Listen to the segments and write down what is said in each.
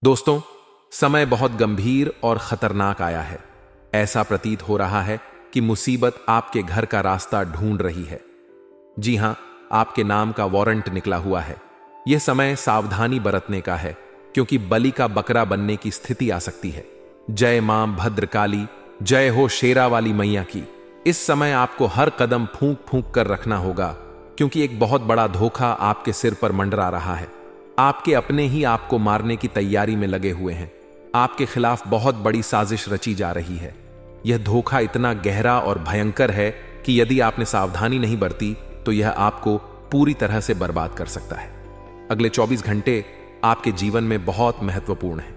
दोस्तों, समय बहुत गंभीर और खतरनाक आया है। ऐसा प्रतीत हो रहा है कि मुसीबत आपके घर का रास्ता ढूंढ रही है। जी हां, आपके नाम का वारंट निकला हुआ है। यह समय सावधानी बरतने का है, क्योंकि बलि का बकरा बनने की स्थिति आ सकती है। जय मां भद्रकाली, जय हो शेरा वाली मैया की। इस समय आपको हर कदम फूंक फूंक कर रखना होगा, क्योंकि एक बहुत बड़ा धोखा आपके सिर पर मंडरा रहा है। आपके अपने ही आपको मारने की तैयारी में लगे हुए हैं। आपके खिलाफ बहुत बड़ी साजिश रची जा रही है। यह धोखा इतना गहरा और भयंकर है कि यदि आपने सावधानी नहीं बरती तो यह आपको पूरी तरह से बर्बाद कर सकता है। अगले 24 घंटे आपके जीवन में बहुत महत्वपूर्ण है।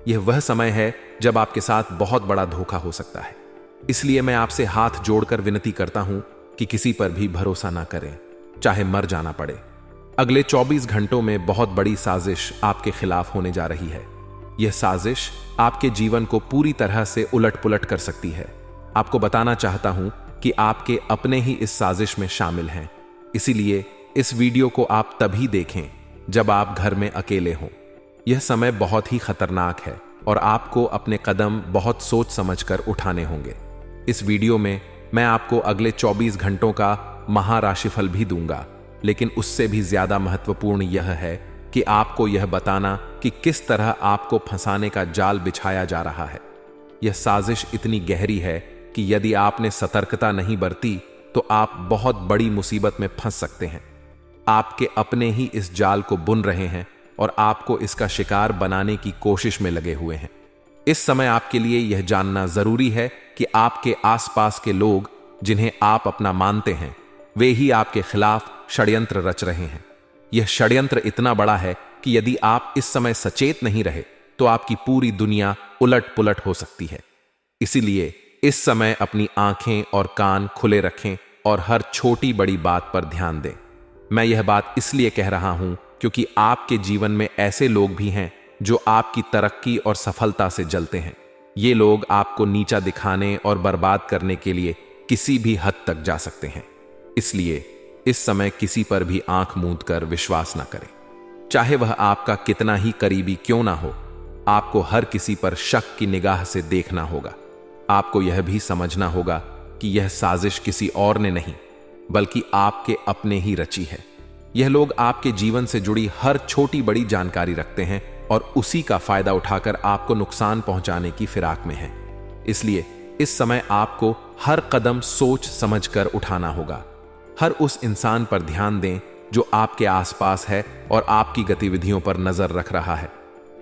यह वह समय है जब आपके साथ बहुत बड़ा धोखा हो सकता है। इसलिए मैं आपसे हाथ जोड़कर विनती करता हूं कि किसी पर भी भरोसा ना करें, चाहे मर जाना पड़े। अगले 24 घंटों में बहुत बड़ी साजिश आपके खिलाफ होने जा रही है। यह साजिश आपके जीवन को पूरी तरह से उलट पुलट कर सकती है। आपको बताना चाहता हूं कि आपके अपने ही इस साजिश में शामिल हैं। इसीलिए इस वीडियो को आप तभी देखें जब आप घर में अकेले हों। यह समय बहुत ही खतरनाक है और आपको अपने कदम बहुत सोच समझकर उठाने होंगे। इस वीडियो में मैं आपको अगले 24 घंटों का महाराशिफल भी दूंगा, लेकिन उससे भी ज्यादा महत्वपूर्ण यह है कि आपको यह बताना कि किस तरह आपको फंसाने का जाल बिछाया जा रहा है। यह साजिश इतनी गहरी है कि यदि आपने सतर्कता नहीं बरती तो आप बहुत बड़ी मुसीबत में फंस सकते हैं। आपके अपने ही इस जाल को बुन रहे हैं और आपको इसका शिकार बनाने की कोशिश में लगे हुए हैं। इस समय आपके लिए यह जानना जरूरी है कि आपके आसपास के लोग जिन्हें आप अपना मानते हैं, वे ही आपके खिलाफ षड्यंत्र रच रहे हैं। यह षड्यंत्र इतना बड़ा है कि यदि आप इस समय सचेत नहीं रहे तो आपकी पूरी दुनिया उलट पुलट हो सकती है। इसीलिए इस समय अपनी आंखें और कान खुले रखें और हर छोटी बड़ी बात पर ध्यान दें। मैं यह बात इसलिए कह रहा हूं क्योंकि आपके जीवन में ऐसे लोग भी हैं जो आपकी तरक्की और सफलता से जलते हैं। ये लोग आपको नीचा दिखाने और बर्बाद करने के लिए किसी भी हद तक जा सकते हैं। इसलिए इस समय किसी पर भी आंख मूंद कर विश्वास ना करें, चाहे वह आपका कितना ही करीबी क्यों ना हो। आपको हर किसी पर शक की निगाह से देखना होगा। आपको यह भी समझना होगा कि यह साजिश किसी और ने नहीं, बल्कि आपके अपने ही रची है। यह लोग आपके जीवन से जुड़ी हर छोटी बड़ी जानकारी रखते हैं और उसी का फायदा उठाकर आपको नुकसान पहुंचाने की फिराक में हैं। इसलिए इस समय आपको हर कदम सोच समझकर उठाना होगा। हर उस इंसान पर ध्यान दें जो आपके आसपास है और आपकी गतिविधियों पर नजर रख रहा है।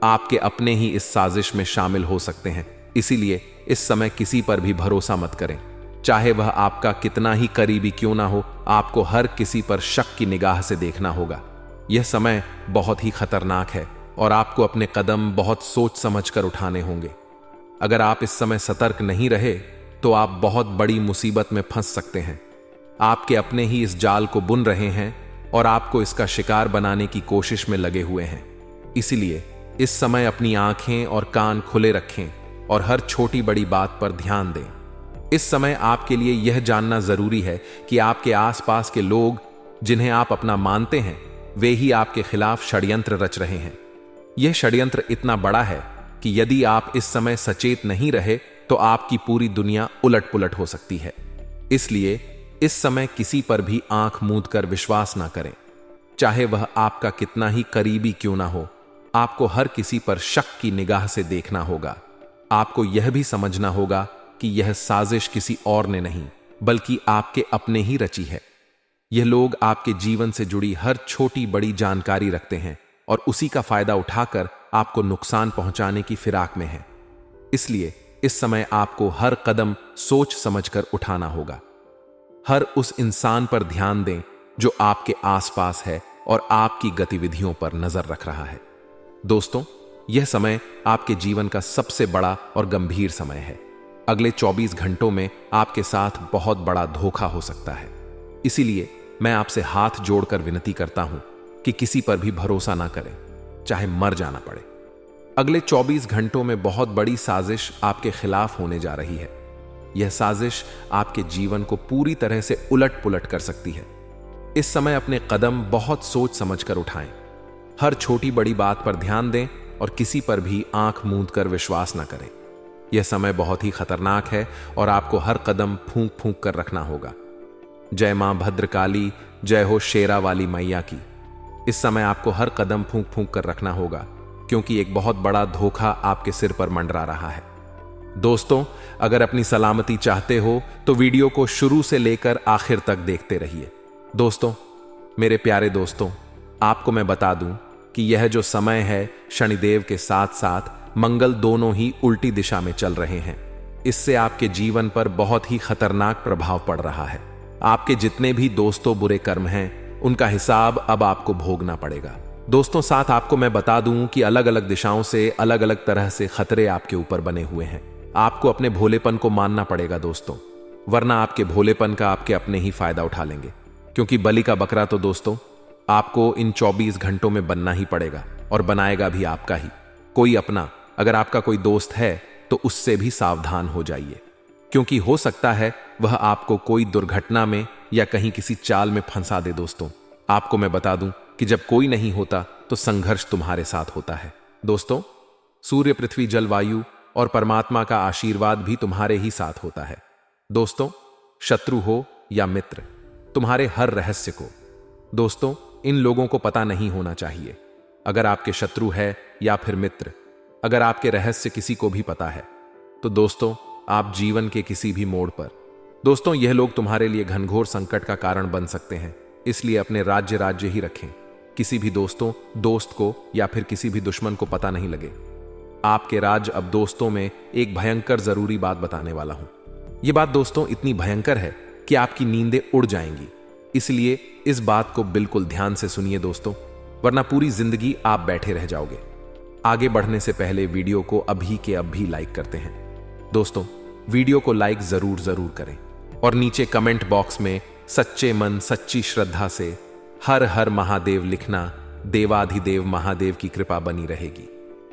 आपके अपने ही इस साजिश में शामिल हो सकते हैं। इसीलिए इस समय किसी पर भी भरोसा मत करें, चाहे वह आपका कितना ही करीबी क्यों ना हो। आपको हर किसी पर शक की निगाह से देखना होगा। यह समय बहुत ही खतरनाक है और आपको अपने कदम बहुत सोच समझकर उठाने होंगे। अगर आप इस समय सतर्क नहीं रहे तो आप बहुत बड़ी मुसीबत में फंस सकते हैं। आपके अपने ही इस जाल को बुन रहे हैं और आपको इसका शिकार बनाने की कोशिश में लगे हुए हैं। इसीलिए इस समय अपनी आंखें और कान खुले रखें और हर छोटी बड़ी बात पर ध्यान दें। इस समय आपके लिए यह जानना जरूरी है कि आपके आसपास के लोग जिन्हें आप अपना मानते हैं, वे ही आपके खिलाफ षड्यंत्र रच रहे हैं। यह षड्यंत्र इतना बड़ा है कि यदि आप इस समय सचेत नहीं रहे तो आपकी पूरी दुनिया उलट पुलट हो सकती है। इसलिए इस समय किसी पर भी आंख मूंद कर विश्वास ना करें, चाहे वह आपका कितना ही करीबी क्यों ना हो। आपको हर किसी पर शक की निगाह से देखना होगा। आपको यह भी समझना होगा कि यह साजिश किसी और ने नहीं, बल्कि आपके अपने ही रची है। यह लोग आपके जीवन से जुड़ी हर छोटी बड़ी जानकारी रखते हैं और उसी का फायदा उठाकर आपको नुकसान पहुंचाने की फिराक में हैं। इसलिए इस समय आपको हर कदम सोच समझकर उठाना होगा। हर उस इंसान पर ध्यान दें जो आपके आसपास है और आपकी गतिविधियों पर नजर रख रहा है। दोस्तों, यह समय आपके जीवन का सबसे बड़ा और गंभीर समय है। अगले 24 घंटों में आपके साथ बहुत बड़ा धोखा हो सकता है। इसीलिए मैं आपसे हाथ जोड़कर विनती करता हूं कि किसी पर भी भरोसा ना करें, चाहे मर जाना पड़े। अगले 24 घंटों में बहुत बड़ी साजिश आपके खिलाफ होने जा रही है। यह साजिश आपके जीवन को पूरी तरह से उलट पुलट कर सकती है। इस समय अपने कदम बहुत सोच समझकर उठाएं। हर छोटी बड़ी बात पर ध्यान दें और किसी पर भी आंख मूंद कर विश्वास न करें। यह समय बहुत ही खतरनाक है और आपको हर कदम फूंक फूंक कर रखना होगा। जय मां भद्रकाली, जय हो शेरा वाली मैया की। इस समय आपको हर कदम फूंक फूंक कर रखना होगा, क्योंकि एक बहुत बड़ा धोखा आपके सिर पर मंडरा रहा है। दोस्तों, अगर अपनी सलामती चाहते हो तो वीडियो को शुरू से लेकर आखिर तक देखते रहिए। दोस्तों, मेरे प्यारे दोस्तों, आपको मैं बता दूं कि यह जो समय है, शनिदेव के साथ साथ मंगल दोनों ही उल्टी दिशा में चल रहे हैं। इससे आपके जीवन पर बहुत ही खतरनाक प्रभाव पड़ रहा है। आपके जितने भी दोस्तों बुरे कर्म हैं, उनका हिसाब अब आपको भोगना पड़ेगा। दोस्तों, साथ आपको मैं बता दूं कि अलग अलग दिशाओं से अलग अलग तरह से खतरे आपके ऊपर बने हुए हैं। आपको अपने भोलेपन को मानना पड़ेगा दोस्तों, वरना आपके भोलेपन का आपके अपने ही फायदा उठा लेंगे। क्योंकि बलि का बकरा तो दोस्तों आपको इन 24 घंटों में बनना ही पड़ेगा, और बनाएगा भी आपका ही कोई अपना। अगर आपका कोई दोस्त है तो उससे भी सावधान हो जाइए, क्योंकि हो सकता है वह आपको कोई दुर्घटना में या कहीं किसी चाल में फंसा दे। दोस्तों, आपको मैं बता दूं कि जब कोई नहीं होता तो संघर्ष तुम्हारे साथ होता है। दोस्तों, सूर्य, पृथ्वी, जलवायु और परमात्मा का आशीर्वाद भी तुम्हारे ही साथ होता है। दोस्तों, शत्रु हो या मित्र, तुम्हारे हर रहस्य को दोस्तों इन लोगों को पता नहीं होना चाहिए। अगर आपके शत्रु है या फिर मित्र, अगर आपके रहस्य किसी को भी पता है तो दोस्तों आप जीवन के किसी भी मोड़ पर, दोस्तों यह लोग तुम्हारे लिए घनघोर संकट का कारण बन सकते हैं। इसलिए अपने राज्य ही रखें। किसी भी दोस्त को या फिर किसी भी दुश्मन को पता नहीं लगे। आपके राज अब दोस्तों में एक भयंकर जरूरी बात बताने वाला हूं। यह बात दोस्तों इतनी भयंकर है कि आपकी नींदें उड़ जाएंगी। इसलिए इस बात को बिल्कुल ध्यान से सुनिए दोस्तों, वरना पूरी जिंदगी आप बैठे रह जाओगे। आगे बढ़ने से पहले वीडियो को अभी के अभी लाइक करते हैं। दोस्तों, वीडियो को लाइक जरूर करें और नीचे कमेंट बॉक्स में सच्चे मन सच्ची श्रद्धा से हर हर महादेव लिखना। देवाधिदेव महादेव की कृपा बनी रहेगी।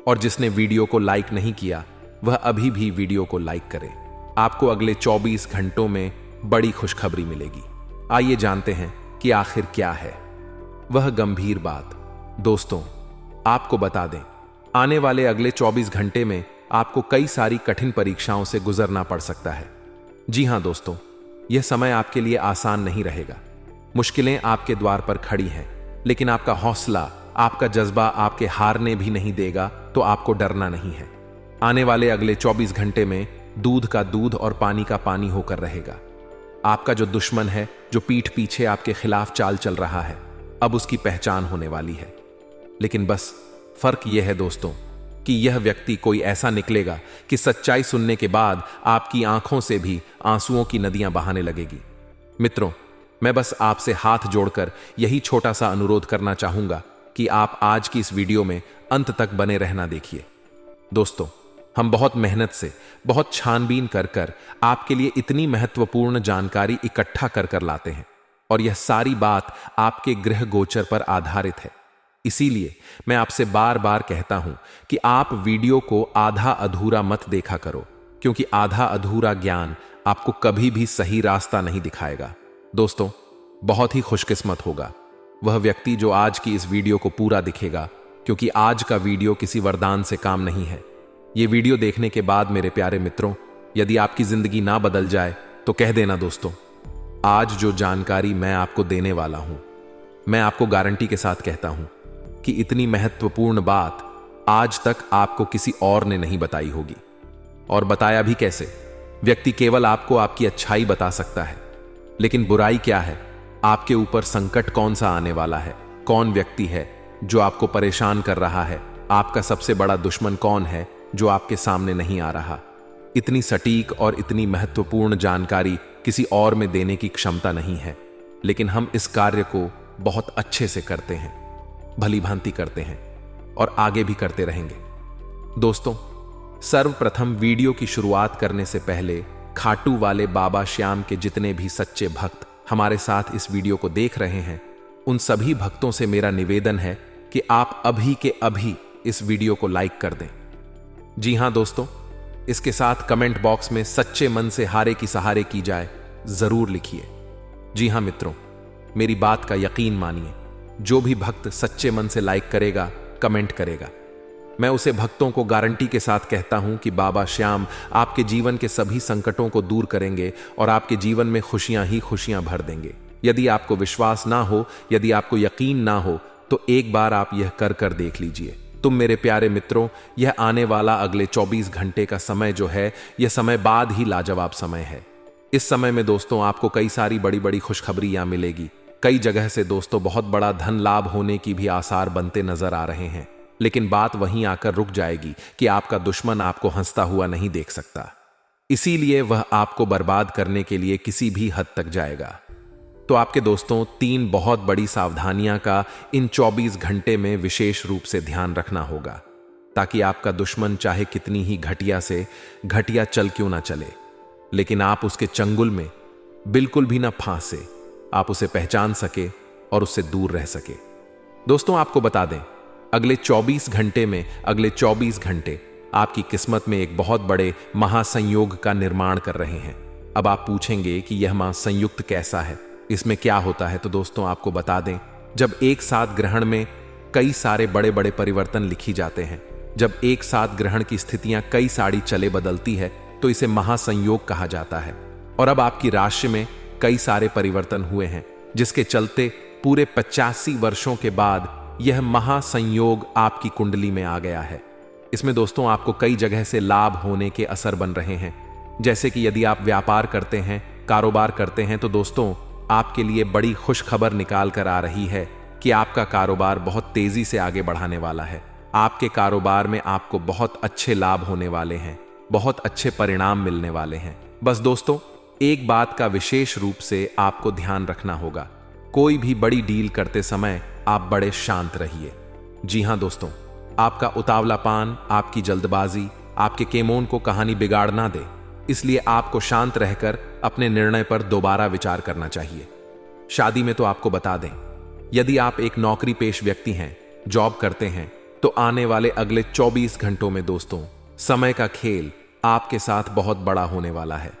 और जिसने वीडियो को लाइक नहीं किया वह अभी भी वीडियो को लाइक करे। आपको अगले 24 घंटों में बड़ी खुशखबरी मिलेगी। आइए जानते हैं कि आखिर क्या है वह गंभीर बात। दोस्तों, आपको बता दें, आने वाले अगले 24 घंटे में आपको कई सारी कठिन परीक्षाओं से गुजरना पड़ सकता है। जी हां दोस्तों, यह समय आपके लिए आसान नहीं रहेगा। मुश्किलें आपके द्वार पर खड़ी हैं, लेकिन आपका हौसला, आपका जज्बा आपके हारने भी नहीं देगा, तो आपको डरना नहीं है। आने वाले अगले 24 घंटे में दूध का दूध और पानी का पानी होकर रहेगा। आपका जो दुश्मन है, जो पीठ पीछे आपके खिलाफ चाल चल रहा है, अब उसकी पहचान होने वाली है। लेकिन बस फर्क यह है दोस्तों कि यह व्यक्ति कोई ऐसा निकलेगा कि सच्चाई सुनने के बाद आपकी आंखों से भी आंसुओं की नदियां बहाने लगेगी। मित्रों, मैं बस आपसे हाथ जोड़कर यही छोटा सा अनुरोध करना चाहूंगा कि आप आज की इस वीडियो में अंत तक बने रहना देखिए। दोस्तों, हम बहुत मेहनत से, बहुत छानबीन कर आपके लिए इतनी महत्वपूर्ण जानकारी इकट्ठा कर लाते हैं, और यह सारी बात आपके ग्रह गोचर पर आधारित है। इसीलिए मैं आपसे बार बार कहता हूं कि आप वीडियो को आधा अधूरा मत देखा करो, क्योंकि आधा अधूरा ज्ञान आपको कभी भी सही रास्ता नहीं दिखाएगा। दोस्तों, बहुत ही खुशकिस्मत होगा वह व्यक्ति जो आज की इस वीडियो को पूरा दिखेगा, क्योंकि आज का वीडियो किसी वरदान से काम नहीं है। यह वीडियो देखने के बाद मेरे प्यारे मित्रों, यदि आपकी जिंदगी ना बदल जाए तो कह देना दोस्तों, आज जो जानकारी मैं आपको देने वाला हूं, मैं आपको गारंटी के साथ कहता हूं कि इतनी महत्वपूर्ण बात आज तक आपको किसी और ने नहीं बताई होगी। और बताया भी कैसे? व्यक्ति केवल आपको आपकी अच्छाई बता सकता है, लेकिन बुराई क्या है, आपके ऊपर संकट कौन सा आने वाला है, कौन व्यक्ति है जो आपको परेशान कर रहा है, आपका सबसे बड़ा दुश्मन कौन है जो आपके सामने नहीं आ रहा, इतनी सटीक और इतनी महत्वपूर्ण जानकारी किसी और में देने की क्षमता नहीं है। लेकिन हम इस कार्य को बहुत अच्छे से करते हैं, भली भांति करते हैं और आगे भी करते रहेंगे। दोस्तों, सर्वप्रथम वीडियो की शुरुआत करने से पहले खाटू वाले बाबा श्याम के जितने भी सच्चे भक्त हमारे साथ इस वीडियो को देख रहे हैं, उन सभी भक्तों से मेरा निवेदन है कि आप अभी के अभी इस वीडियो को लाइक कर दें। जी हां दोस्तों, इसके साथ कमेंट बॉक्स में सच्चे मन से हारे की सहारे की जाए जरूर लिखिए। जी हां मित्रों, मेरी बात का यकीन मानिए, जो भी भक्त सच्चे मन से लाइक करेगा, कमेंट करेगा, मैं उसे भक्तों को गारंटी के साथ कहता हूं कि बाबा श्याम आपके जीवन के सभी संकटों को दूर करेंगे और आपके जीवन में खुशियां ही खुशियां भर देंगे। यदि आपको विश्वास ना हो, यदि आपको यकीन ना हो, तो एक बार आप यह कर कर देख लीजिए। तुम मेरे प्यारे मित्रों, यह आने वाला अगले 24 घंटे का समय जो है, यह समय बाद ही लाजवाब समय है। इस समय में दोस्तों आपको कई सारी बड़ी बड़ी खुशखबरियां मिलेगी। कई जगह से दोस्तों बहुत बड़ा धन लाभ होने की भी आसार बनते नजर आ रहे हैं। लेकिन बात वहीं आकर रुक जाएगी कि आपका दुश्मन आपको हंसता हुआ नहीं देख सकता, इसीलिए वह आपको बर्बाद करने के लिए किसी भी हद तक जाएगा। तो आपके दोस्तों 3 बहुत बड़ी सावधानियां का इन 24 घंटे में विशेष रूप से ध्यान रखना होगा, ताकि आपका दुश्मन चाहे कितनी ही घटिया से घटिया चल क्यों ना चले, लेकिन आप उसके चंगुल में बिल्कुल भी ना फांसे, आप उसे पहचान सके और उससे दूर रह सके। दोस्तों आपको बता दें, अगले 24 घंटे में अगले 24 घंटे आपकी किस्मत में एक बहुत बड़े महासंयोग का निर्माण कर रहे हैं। अब आप पूछेंगे कि यह महासंयुक्त कैसा है, इसमें क्या होता है? तो दोस्तों आपको बता दें, जब एक साथ ग्रहण में कई सारे बड़े बड़े परिवर्तन लिखी जाते हैं, जब एक साथ ग्रहण की स्थितियां कई सारी चले बदलती है, तो इसे महासंयोग कहा जाता है। और अब आपकी राशि में कई सारे परिवर्तन हुए हैं, जिसके चलते पूरे 85 वर्षों के बाद यह महासंयोग आपकी कुंडली में आ गया है। इसमें दोस्तों आपको कई जगह से लाभ होने के असर बन रहे हैं। जैसे कि यदि आप व्यापार करते हैं, कारोबार करते हैं, तो दोस्तों आपके लिए बड़ी खुश खबर निकाल कर आ रही है कि आपका कारोबार बहुत तेजी से आगे बढ़ाने वाला है। आपके कारोबार में आपको बहुत अच्छे लाभ होने वाले हैं, बहुत अच्छे परिणाम मिलने वाले हैं। बस दोस्तों एक बात का विशेष रूप से आपको ध्यान रखना होगा, कोई भी बड़ी डील करते समय आप बड़े शांत रहिए। जी हां दोस्तों, आपका उतावलापन, आपकी जल्दबाजी आपके केमोन को कहानी बिगाड़ ना दे, इसलिए आपको शांत रहकर अपने निर्णय पर दोबारा विचार करना चाहिए। शादी में तो आपको बता दें, यदि आप एक नौकरी पेश व्यक्ति हैं, जॉब करते हैं, तो आने वाले अगले 24 घंटों में दोस्तों समय का खेल आपके साथ बहुत बड़ा होने वाला है।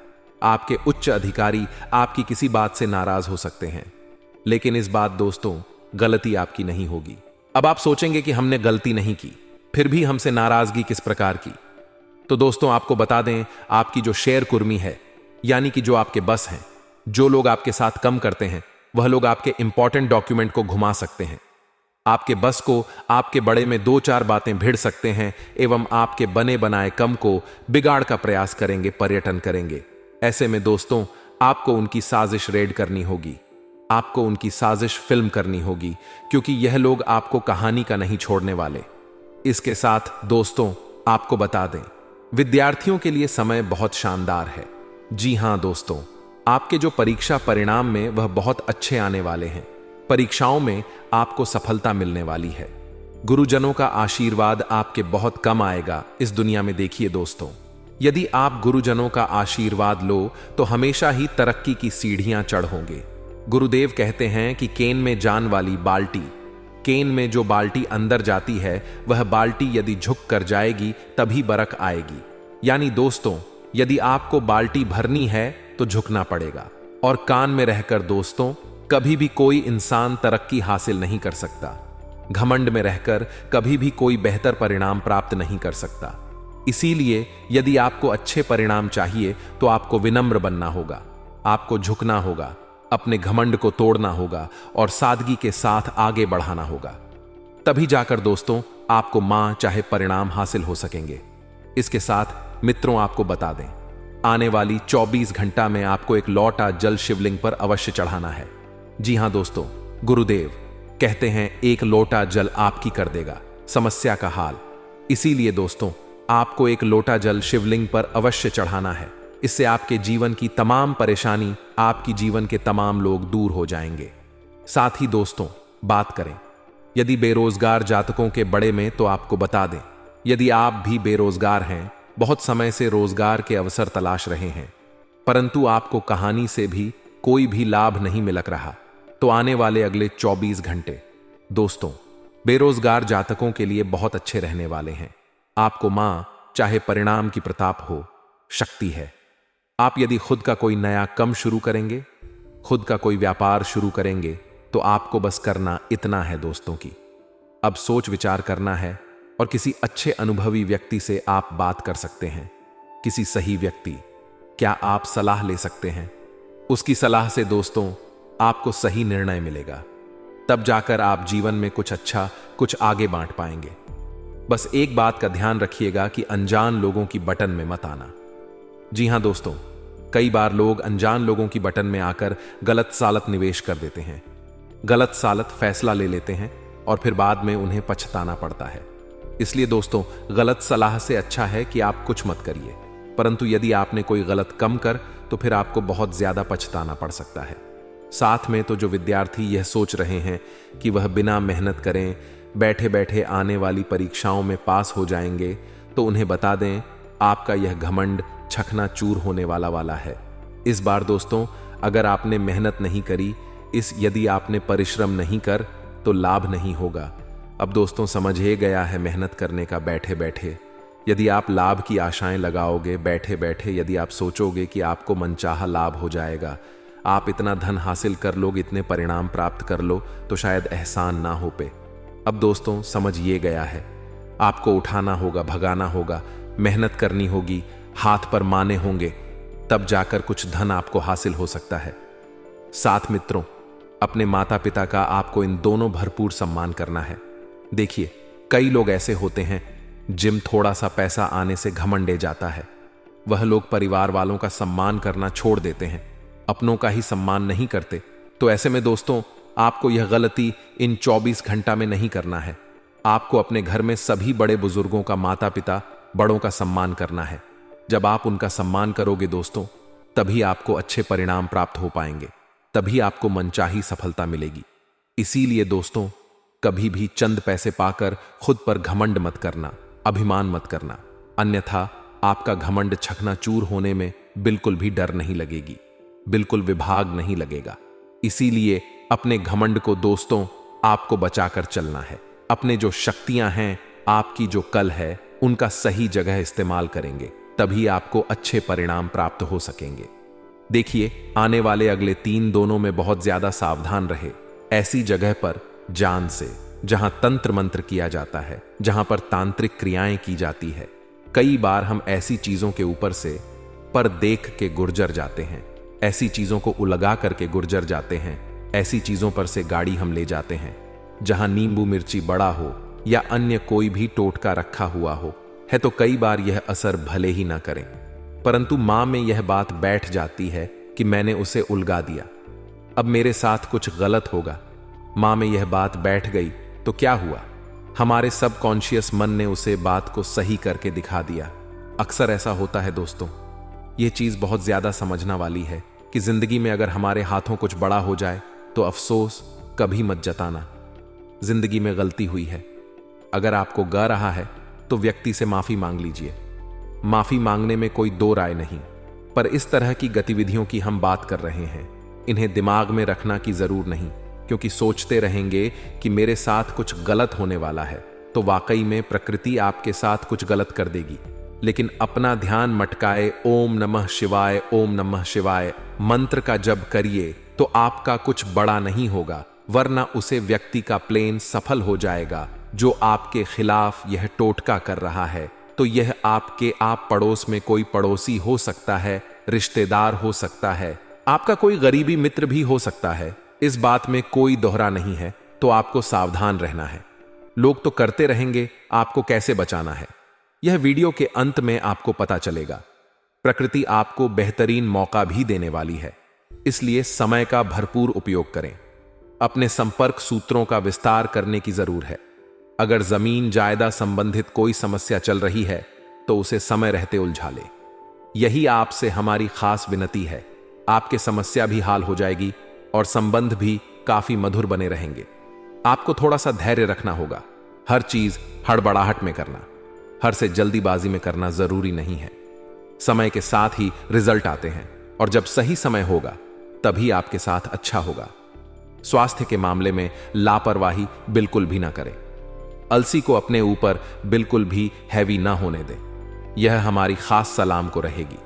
आपके उच्च अधिकारी आपकी किसी बात से नाराज हो सकते हैं, लेकिन इस बात दोस्तों गलती आपकी नहीं होगी। अब आप सोचेंगे कि हमने गलती नहीं की, फिर भी हमसे नाराजगी किस प्रकार की? तो दोस्तों आपको बता दें, आपकी जो शेयर कुर्मी है, यानी कि जो आपके बस हैं, जो लोग आपके साथ कम करते हैं, वह लोग आपके इंपॉर्टेंट डॉक्यूमेंट को घुमा सकते हैं। आपके बस को आपके बड़े में 2-4 बातें भिड़ सकते हैं एवं आपके बने बनाए कम को बिगाड़ का प्रयास करेंगे, पर्यटन करेंगे। ऐसे में दोस्तों आपको उनकी साजिश रेड करनी होगी, आपको उनकी साजिश फिल्म करनी होगी, क्योंकि यह लोग आपको कहानी का नहीं छोड़ने वाले। इसके साथ दोस्तों आपको बता दें, विद्यार्थियों के लिए समय बहुत शानदार है। जी हां दोस्तों, आपके जो परीक्षा परिणाम में वह बहुत अच्छे आने वाले हैं। परीक्षाओं में आपको सफलता मिलने वाली है। गुरुजनों का आशीर्वाद आपके बहुत कम आएगा इस दुनिया में। देखिए दोस्तों, यदि आप गुरुजनों का आशीर्वाद लो तो हमेशा ही तरक्की की सीढ़ियां चढ़ोगे। गुरुदेव कहते हैं कि केन में जान वाली बाल्टी, केन में जो बाल्टी अंदर जाती है, वह बाल्टी यदि झुक कर जाएगी तभी बरक आएगी। यानी दोस्तों, यदि आपको बाल्टी भरनी है तो झुकना पड़ेगा। और कान में रहकर दोस्तों कभी भी कोई इंसान तरक्की हासिल नहीं कर सकता। घमंड में रहकर कभी भी कोई बेहतर परिणाम प्राप्त नहीं कर सकता। इसीलिए यदि आपको अच्छे परिणाम चाहिए तो आपको विनम्र बनना होगा, आपको झुकना होगा, अपने घमंड को तोड़ना होगा और सादगी के साथ आगे बढ़ाना होगा। तभी जाकर दोस्तों आपको मां चाहे परिणाम हासिल हो सकेंगे। इसके साथ मित्रों आपको बता दें, आने वाली 24 घंटा में आपको एक लौटा जल शिवलिंग पर अवश्य चढ़ाना है। जी हां दोस्तों, गुरुदेव कहते हैं एक लोटा जल आपकी कर देगा समस्या का हाल। इसीलिए दोस्तों आपको एक लोटा जल शिवलिंग पर अवश्य चढ़ाना है। इससे आपके जीवन की तमाम परेशानी, आपकी जीवन के तमाम लोग दूर हो जाएंगे। साथ ही दोस्तों बात करें यदि बेरोजगार जातकों के बड़े में, तो आपको बता दें, यदि आप भी बेरोजगार हैं, बहुत समय से रोजगार के अवसर तलाश रहे हैं, परंतु आपको कहानी से भी कोई भी लाभ नहीं मिलक रहा, तो आने वाले अगले 24 घंटे दोस्तों बेरोजगार जातकों के लिए बहुत अच्छे रहने वाले हैं। आपको मां चाहे परिणाम की प्रताप हो, शक्ति है। आप यदि खुद का कोई नया कम शुरू करेंगे, खुद का कोई व्यापार शुरू करेंगे, तो आपको बस करना इतना है दोस्तों की अब सोच विचार करना है और किसी अच्छे अनुभवी व्यक्ति से आप बात कर सकते हैं। किसी सही व्यक्ति, क्या आप सलाह ले सकते हैं? उसकी सलाह से दोस्तों आपको सही निर्णय मिलेगा, तब जाकर आप जीवन में कुछ अच्छा, कुछ आगे बांट पाएंगे। बस एक बात का ध्यान रखिएगा कि अनजान लोगों की बटन में मत आना। जी हां दोस्तों, कई बार लोग अनजान लोगों की बटन में आकर गलत सालत निवेश कर देते हैं, गलत सालत फैसला ले लेते हैं और फिर बाद में उन्हें पछताना पड़ता है। इसलिए दोस्तों, गलत सलाह से अच्छा है कि आप कुछ मत करिए, परंतु यदि आपने कोई गलत कम कर तो फिर आपको बहुत ज्यादा पछताना पड़ सकता है। साथ में तो जो विद्यार्थी यह सोच रहे हैं कि वह बिना मेहनत करें बैठे बैठे आने वाली परीक्षाओं में पास हो जाएंगे, तो उन्हें बता दें आपका यह घमंड चकनाचूर होने वाला है। इस बार दोस्तों, अगर आपने मेहनत नहीं करी, यदि आपने परिश्रम नहीं कर, तो लाभ नहीं होगा। अब दोस्तों समझ ही गया है मेहनत करने का बैठे बैठे। यदि आप लाभ की आशाएं लगाओगे बैठे बैठे, यदि आप सोचोगे कि आपको मनचाहा लाभ हो जाएगा, आप इतना धन हासिल कर लोगे, इतने परिणाम प्राप्त कर लो, तो शायद एहसान ना हो पे। अब दोस्तों समझ ये गया है, आपको उठाना होगा, भगाना होगा, मेहनत करनी होगी, हाथ पर माने होंगे, तब जाकर कुछ धन आपको हासिल हो सकता है। साथ मित्रों, अपने माता पिता का आपको इन दोनों भरपूर सम्मान करना है। देखिए, कई लोग ऐसे होते हैं जिम थोड़ा सा पैसा आने से घमंडे जाता है। वह लोग परिवार वालों का सम्मान करना छोड़ देते हैं, अपनों का ही सम्मान नहीं करते। तो ऐसे में दोस्तों आपको यह गलती इन 24 घंटा में नहीं करना है। आपको अपने घर में सभी बड़े बुजुर्गों का, माता पिता बड़ों का सम्मान करना है। जब आप उनका सम्मान करोगे दोस्तों, तभी आपको अच्छे परिणाम प्राप्त हो पाएंगे, तभी आपको मनचाही सफलता मिलेगी। इसीलिए दोस्तों, कभी भी चंद पैसे पाकर खुद पर घमंड मत करना, अभिमान मत करना, अन्यथा आपका घमंड चकनाचूर होने में बिल्कुल भी डर नहीं लगेगी, बिल्कुल विभाग नहीं लगेगा। इसीलिए अपने घमंड को दोस्तों आपको बचाकर चलना है। अपने जो शक्तियां हैं, आपकी जो कल है, उनका सही जगह इस्तेमाल करेंगे, तभी आपको अच्छे परिणाम प्राप्त हो सकेंगे। देखिए, आने वाले अगले 3 दोनों में बहुत ज्यादा सावधान रहे। ऐसी जगह पर जान से, जहां तंत्र मंत्र किया जाता है, जहां पर तांत्रिक क्रियाएं की जाती है। कई बार हम ऐसी चीजों के ऊपर से पर देख के गुर्जर जाते हैं, ऐसी चीजों को उलगा करके गुर्जर जाते हैं, ऐसी चीजों पर से गाड़ी हम ले जाते हैं जहां नींबू मिर्ची बड़ा हो या अन्य कोई भी टोटका रखा हुआ हो है। तो कई बार यह असर भले ही ना करें, परंतु मां में यह बात बैठ जाती है कि मैंने उसे उलगा दिया, अब मेरे साथ कुछ गलत होगा। मां में यह बात बैठ गई तो क्या हुआ, हमारे सबकॉन्शियस मन ने उसे बात को सही करके दिखा दिया। अक्सर ऐसा होता है दोस्तों। यह चीज बहुत ज्यादा समझना वाली है कि जिंदगी में अगर हमारे हाथों कुछ बड़ा हो जाए तो अफसोस कभी मत जताना। जिंदगी में गलती हुई है, अगर आपको गा रहा है तो व्यक्ति से माफी मांग लीजिए। माफी मांगने में कोई दो राय नहीं, पर इस तरह की गतिविधियों की हम बात कर रहे हैं, इन्हें दिमाग में रखना की जरूर नहीं, क्योंकि सोचते रहेंगे कि मेरे साथ कुछ गलत होने वाला है, तो वाकई में प्रकृति आपके साथ कुछ गलत कर देगी। लेकिन अपना ध्यान मटकाए ओम नमः शिवाय, ओम नमः शिवाय मंत्र का जप करिए तो आपका कुछ बड़ा नहीं होगा, वरना उसे व्यक्ति का प्लेन सफल हो जाएगा जो आपके खिलाफ यह टोटका कर रहा है। तो यह आपके आप पड़ोस में कोई पड़ोसी हो सकता है, रिश्तेदार हो सकता है, आपका कोई गरीबी मित्र भी हो सकता है, इस बात में कोई दोहरा नहीं है। तो आपको सावधान रहना है। लोग तो करते रहेंगे, आपको कैसे बचाना है यह वीडियो के अंत में आपको पता चलेगा। प्रकृति आपको बेहतरीन मौका भी देने वाली है, इसलिए समय का भरपूर उपयोग करें। अपने संपर्क सूत्रों का विस्तार करने की जरूर है। अगर जमीन जायदाद संबंधित कोई समस्या चल रही है तो उसे समय रहते उलझा ले। यही आपसे हमारी खास विनती है। आपके समस्या भी हाल हो जाएगी और संबंध भी काफी मधुर बने रहेंगे। आपको थोड़ा सा धैर्य रखना होगा। हर चीज हड़बड़ाहट में करना, हर से जल्दीबाजी में करना जरूरी नहीं है। समय के साथ ही रिजल्ट आते हैं और जब सही समय होगा तभी आपके साथ अच्छा होगा। स्वास्थ्य के मामले में लापरवाही बिल्कुल भी ना करें। अलसी को अपने ऊपर बिल्कुल भी हैवी ना होने दें, यह हमारी खास सलाम को रहेगी।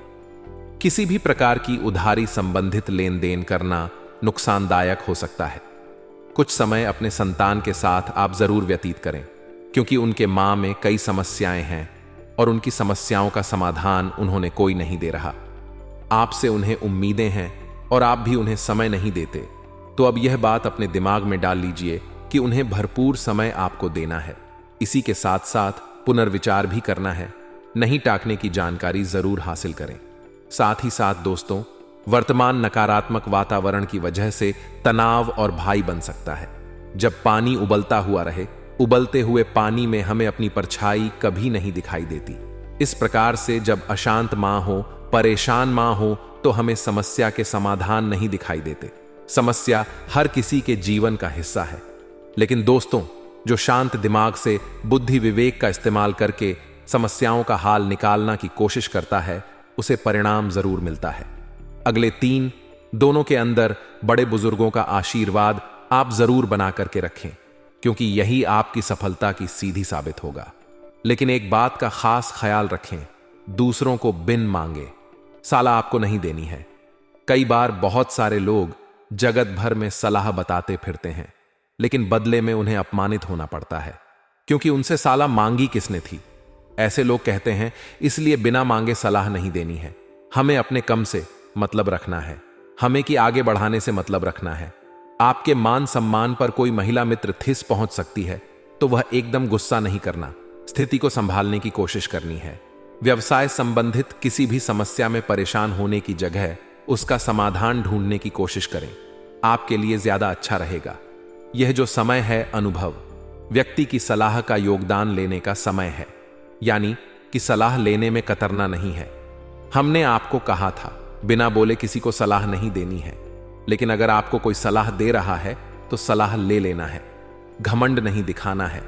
किसी भी प्रकार की उधारी संबंधित लेन देन करना नुकसानदायक हो सकता है। कुछ समय अपने संतान के साथ आप जरूर व्यतीत करें, क्योंकि उनके मां में कई समस्याएं हैं और उनकी समस्याओं का समाधान उन्होंने कोई नहीं दे रहा। आपसे उन्हें उम्मीदें हैं और आप भी उन्हें समय नहीं देते। तो अब यह बात अपने दिमाग में डाल लीजिए कि उन्हें भरपूर समय आपको देना है। इसी के साथ साथ पुनर्विचार भी करना है। नहीं टाकने की जानकारी जरूर हासिल करें। साथ ही साथ दोस्तों, वर्तमान नकारात्मक वातावरण की वजह से तनाव और भय बन सकता है। जब पानी उबलता हुआ रहे, उबलते हुए पानी में हमें अपनी परछाई कभी नहीं दिखाई देती। इस प्रकार से जब अशांत मां हो, परेशान मां हो, तो हमें समस्या के समाधान नहीं दिखाई देते। समस्या हर किसी के जीवन का हिस्सा है, लेकिन दोस्तों, जो शांत दिमाग से बुद्धि विवेक का इस्तेमाल करके समस्याओं का हाल निकालना की कोशिश करता है, उसे परिणाम जरूर मिलता है। अगले 3 दोनों के अंदर बड़े बुजुर्गों का आशीर्वाद आप जरूर बना करके रखें, क्योंकि यही आपकी सफलता की सीधी साबित होगा। लेकिन एक बात का खास ख्याल रखें, दूसरों को बिन मांगे सलाह आपको नहीं देनी है। कई बार बहुत सारे लोग जगत भर में सलाह बताते फिरते हैं, लेकिन बदले में उन्हें अपमानित होना पड़ता है, क्योंकि उनसे सलाह मांगी किसने थी। ऐसे लोग कहते हैं, इसलिए बिना मांगे सलाह नहीं देनी है। हमें अपने कम से मतलब रखना है, हमें कि आगे बढ़ाने से मतलब रखना है। आपके मान सम्मान पर कोई महिला मित्र ठिस पहुंच सकती है, तो वह एकदम गुस्सा नहीं करना, स्थिति को संभालने की कोशिश करनी है। व्यवसाय संबंधित किसी भी समस्या में परेशान होने की जगह उसका समाधान ढूंढने की कोशिश करें, आपके लिए ज्यादा अच्छा रहेगा। यह जो समय है, अनुभव, व्यक्ति की सलाह का योगदान लेने का समय है, यानी कि सलाह लेने में कतरना नहीं है। हमने आपको कहा था, बिना बोले किसी को सलाह नहीं देनी है, लेकिन अगर आपको कोई सलाह दे रहा है तो सलाह ले लेना है, घमंड नहीं दिखाना है,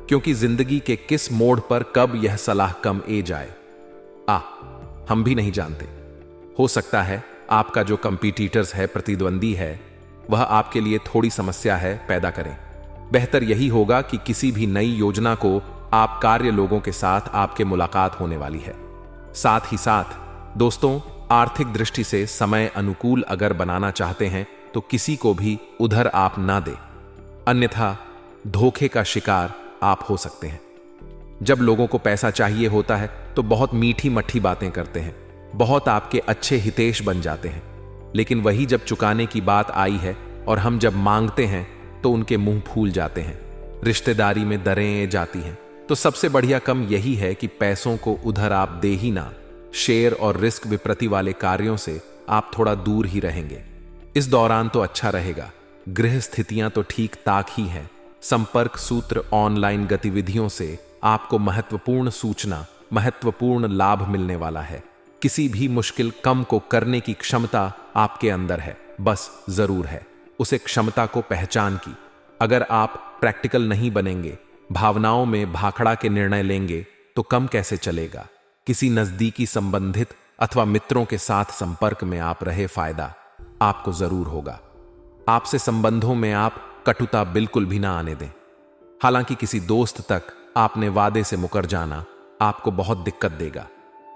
क्योंकि जिंदगी के किस मोड़ पर कब यह सलाह कम ए जाए हम भी नहीं जानते। हो सकता है आपका जो कंपीटिटर्स है, प्रतिद्वंदी है, वह आपके लिए थोड़ी समस्या है पैदा करें। बेहतर यही होगा कि किसी भी नई योजना को आप कार्य लोगों के साथ आपके मुलाकात होने वाली है। साथ ही साथ दोस्तों, आर्थिक दृष्टि से समय अनुकूल अगर बनाना चाहते हैं तो किसी को भी उधर आप ना दें, अन्यथा धोखे का शिकार आप हो सकते हैं। जब लोगों को पैसा चाहिए होता है तो बहुत मीठी मट्ठी बातें करते हैं, बहुत आपके अच्छे हितेश बन जाते हैं, लेकिन वही जब चुकाने की बात आई है और हम जब मांगते हैं तो उनके मुंह फूल जाते हैं, रिश्तेदारी में दरें जाती हैं। तो सबसे बढ़िया कम यही है कि पैसों को उधर आप दे ही ना। शेयर और रिस्क विप्रति वाले कार्यों से आप थोड़ा दूर ही रहेंगे। इस दौरान तो अच्छा रहेगा। गृह स्थितियां तो ठीक ताक ही हैं। संपर्क सूत्र ऑनलाइन गतिविधियों से आपको महत्वपूर्ण सूचना, महत्वपूर्ण लाभ मिलने वाला है। किसी भी मुश्किल कम को करने की क्षमता आपके अंदर है, बस जरूर है उसे क्षमता को पहचान की। अगर आप प्रैक्टिकल नहीं बनेंगे, भावनाओं में भाखड़ा के निर्णय लेंगे, तो कम कैसे चलेगा। किसी नजदीकी संबंधित अथवा मित्रों के साथ संपर्क में आप रहे, फायदा आपको जरूर होगा। आपसे संबंधों में आप कटुता बिल्कुल भी ना आने दें। हालांकि किसी दोस्त तक आपने वादे से मुकर जाना आपको बहुत दिक्कत देगा,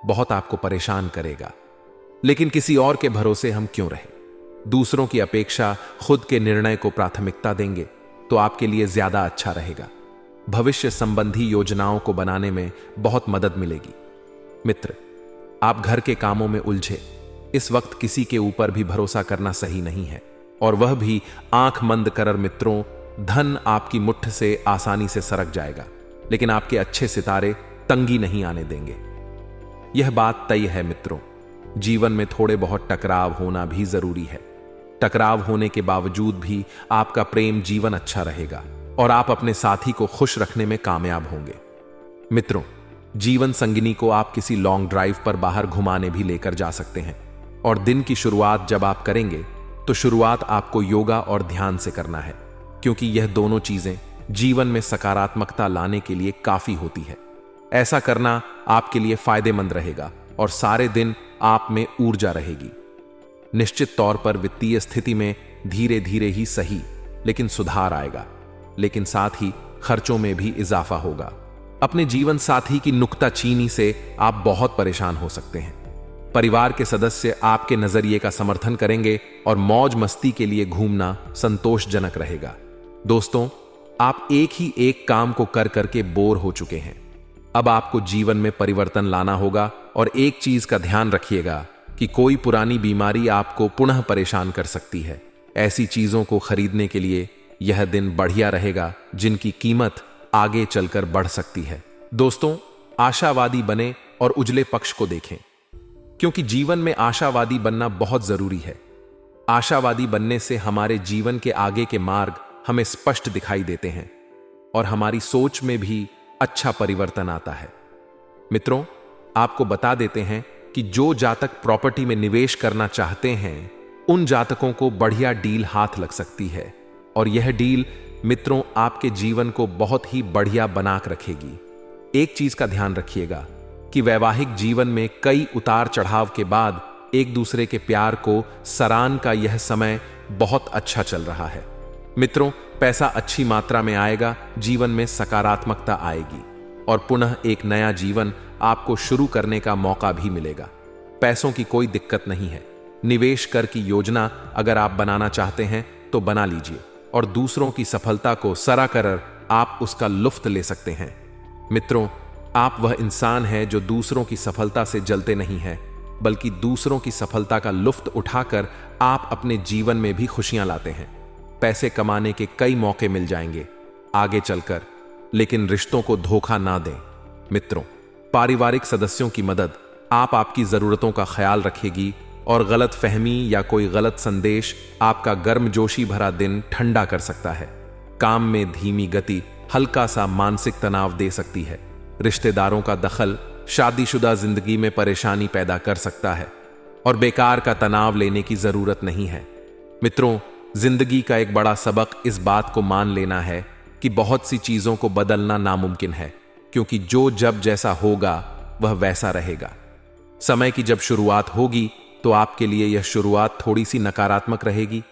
बहुत आपको परेशान करेगा, लेकिन किसी और के भरोसे हम क्यों रहे। दूसरों की अपेक्षा खुद के निर्णय को प्राथमिकता देंगे तो आपके लिए ज्यादा अच्छा रहेगा। भविष्य संबंधी योजनाओं को बनाने में बहुत मदद मिलेगी। मित्र, आप घर के कामों में उलझे, इस वक्त किसी के ऊपर भी भरोसा करना सही नहीं है, और वह भी आंख बंद कर। मित्रों, धन आपकी मुट्ठ से आसानी से सरक जाएगा, लेकिन आपके अच्छे सितारे तंगी नहीं आने देंगे। यह बात तय है मित्रों, जीवन में थोड़े बहुत टकराव होना भी जरूरी है। टकराव होने के बावजूद भी आपका प्रेम जीवन अच्छा रहेगा और आप अपने साथी को खुश रखने में कामयाब होंगे। मित्रों, जीवन संगिनी को आप किसी लॉन्ग ड्राइव पर बाहर घुमाने भी लेकर जा सकते हैं, और दिन की शुरुआत जब आप करेंगे तो शुरुआत आपको योगा और ध्यान से करना है, क्योंकि यह दोनों चीजें जीवन में सकारात्मकता लाने के लिए काफी होती है। ऐसा करना आपके लिए फायदेमंद रहेगा और सारे दिन आप में ऊर्जा रहेगी। निश्चित तौर पर वित्तीय स्थिति में धीरे धीरे ही सही, लेकिन सुधार आएगा, लेकिन साथ ही खर्चों में भी इजाफा होगा। अपने जीवन साथी की नुक्ताचीनी से आप बहुत परेशान हो सकते हैं। परिवार के सदस्य आपके नजरिए का समर्थन करेंगे और मौज मस्ती के लिए घूमना संतोषजनक रहेगा। दोस्तों, आप एक ही एक काम को कर करके बोर हो चुके हैं। अब आपको जीवन में परिवर्तन लाना होगा और एक चीज का ध्यान रखिएगा कि कोई पुरानी बीमारी आपको पुनः परेशान कर सकती है। ऐसी चीजों को खरीदने के लिए यह दिन बढ़िया रहेगा जिनकी कीमत आगे चलकर बढ़ सकती है। दोस्तों, आशावादी बने और उजले पक्ष को देखें, क्योंकि जीवन में आशावादी बनना बहुत जरूरी है। आशावादी बनने से हमारे जीवन के आगे के मार्ग हमें स्पष्ट दिखाई देते हैं और हमारी सोच में भी अच्छा परिवर्तन आता है। मित्रों, आपको बता देते हैं कि जो जातक प्रॉपर्टी में निवेश करना चाहते हैं, उन जातकों को बढ़िया डील हाथ लग सकती है और यह डील मित्रों आपके जीवन को बहुत ही बढ़िया बना कर रखेगी। एक चीज का ध्यान रखिएगा कि वैवाहिक जीवन में कई उतार चढ़ाव के बाद एक दूसरे के प्यार को सराहने का यह समय बहुत अच्छा चल रहा है। मित्रों, पैसा अच्छी मात्रा में आएगा, जीवन में सकारात्मकता आएगी और पुनः एक नया जीवन आपको शुरू करने का मौका भी मिलेगा। पैसों की कोई दिक्कत नहीं है। निवेश कर की योजना अगर आप बनाना चाहते हैं तो बना लीजिए और दूसरों की सफलता को सराह कर आप उसका लुफ्त ले सकते हैं। मित्रों, आप वह इंसान हैं जो दूसरों की सफलता से जलते नहीं हैं, बल्कि दूसरों की सफलता का लुफ्त उठाकर आप अपने जीवन में भी खुशियां लाते हैं। पैसे कमाने के कई मौके मिल जाएंगे आगे चलकर, लेकिन रिश्तों को धोखा ना दें। मित्रों, पारिवारिक सदस्यों की मदद आपकी जरूरतों का ख्याल रखेगी और गलत फहमी या कोई गलत संदेश आपका गर्मजोशी भरा दिन ठंडा कर सकता है। काम में धीमी गति हल्का सा मानसिक तनाव दे सकती है। रिश्तेदारों का दखल शादीशुदा जिंदगी में परेशानी पैदा कर सकता है और बेकार का तनाव लेने की जरूरत नहीं है। मित्रों, जिंदगी का एक बड़ा सबक इस बात को मान लेना है कि बहुत सी चीजों को बदलना नामुमकिन है, क्योंकि जो जब जैसा होगा वह वैसा रहेगा। समय की जब शुरुआत होगी तो आपके लिए यह शुरुआत थोड़ी सी नकारात्मक रहेगी,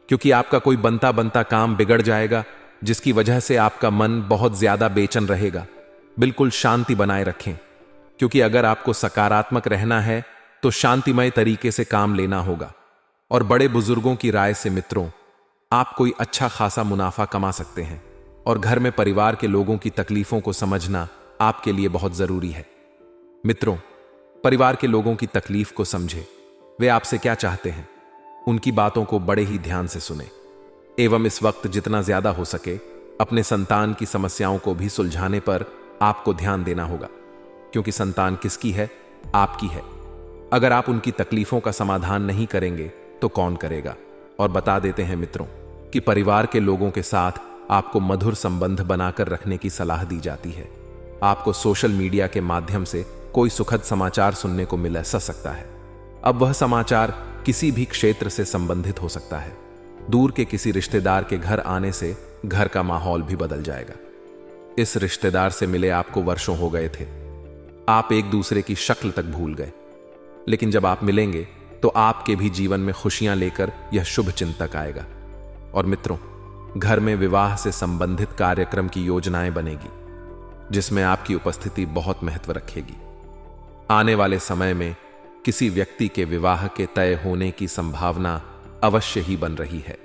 क्योंकि आपका कोई बनता बनता काम बिगड़ जाएगा, जिसकी वजह से आपका मन बहुत ज्यादा बेचैन रहेगा। बिल्कुल शांति बनाए रखें, क्योंकि अगर आपको सकारात्मक रहना है तो शांतिमय तरीके से काम लेना होगा और बड़े बुजुर्गों की राय से मित्रों आप कोई अच्छा खासा मुनाफा कमा सकते हैं और घर में परिवार के लोगों की तकलीफों को समझना आपके लिए बहुत जरूरी है। मित्रों, परिवार के लोगों की तकलीफ को समझे, वे आपसे क्या चाहते हैं, उनकी बातों को बड़े ही ध्यान से सुने एवं इस वक्त जितना ज्यादा हो सके अपने संतान की समस्याओं को भी सुलझाने पर आपको ध्यान देना होगा, क्योंकि संतान किसकी है? आपकी है। अगर आप उनकी तकलीफों का समाधान नहीं करेंगे तो कौन करेगा? और बता देते हैं मित्रों कि परिवार के लोगों के साथ आपको मधुर संबंध बनाकर रखने की सलाह दी जाती है। आपको सोशल मीडिया के माध्यम से कोई सुखद समाचार सुनने को मिल सकता है। अब वह समाचार किसी भी क्षेत्र से संबंधित हो सकता है। दूर के किसी रिश्तेदार के घर आने से घर का माहौल भी बदल जाएगा। इस रिश्तेदार से मिले आपको वर्षों हो गए थे, आप एक दूसरे की शक्ल तक भूल गए, लेकिन जब आप मिलेंगे तो आपके भी जीवन में खुशियां लेकर यह शुभ चिंतक आएगा। और मित्रों, घर में विवाह से संबंधित कार्यक्रम की योजनाएं बनेगी, जिसमें आपकी उपस्थिति बहुत महत्व रखेगी। आने वाले समय में किसी व्यक्ति के विवाह के तय होने की संभावना अवश्य ही बन रही है।